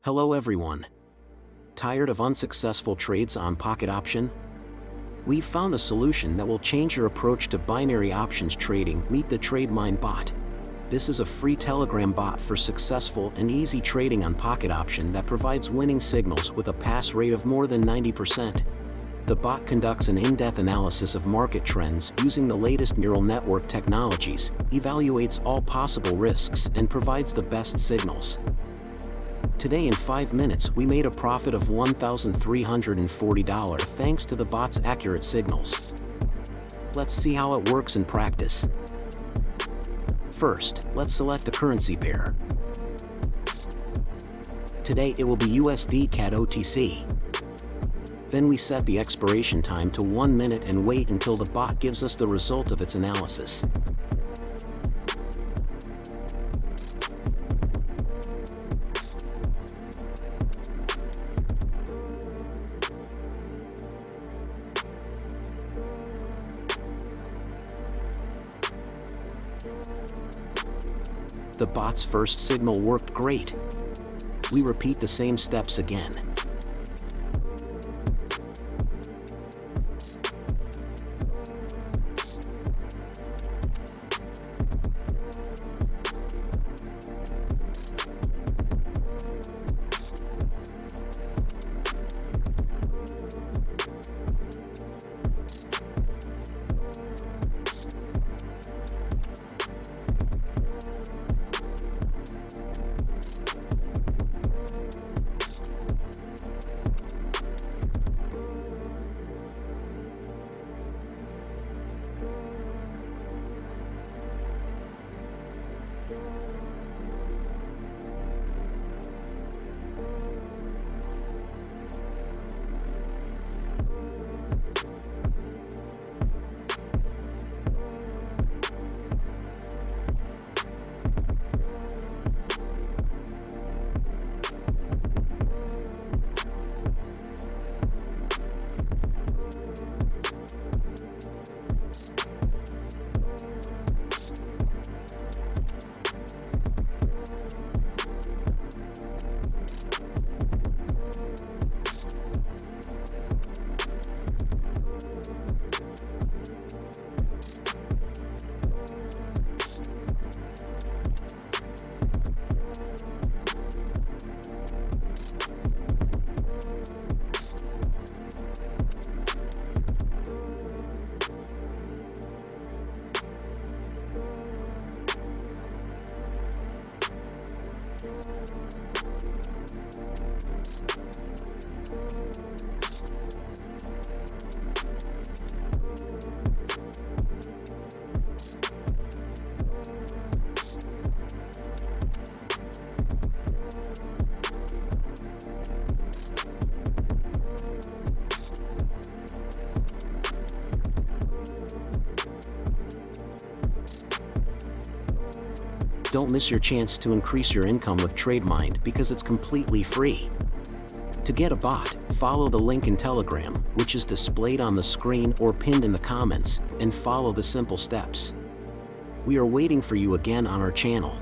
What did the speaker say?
Hello everyone. Tired of unsuccessful trades on pocket option? We've found a solution that will change your approach to binary options trading. Meet the 𝙏𝙧𝙖𝙙𝙚 bot. This is a free Telegram bot for successful and easy trading on pocket option that provides winning signals with a pass rate of more than 90%. The bot conducts an in-depth analysis of market trends using the latest neural network technologies, evaluates all possible risks, and provides the best signals. Today in 5 minutes we made a profit of $1,340 thanks to the bot's accurate signals. Let's see how it works in practice. First, let's select the currency pair. Today it will be USD CAD OTC. Then we set the expiration time to 1 minute and wait until the bot gives us the result of its analysis. The bot's first signal worked great. We repeat the same steps again. Don't miss your chance to increase your income with 𝙏𝙧𝙖𝙙𝙚 because it's completely free. To get a bot, follow the link in Telegram, which is displayed on the screen or pinned in the comments, and follow the simple steps. We are waiting for you again on our channel.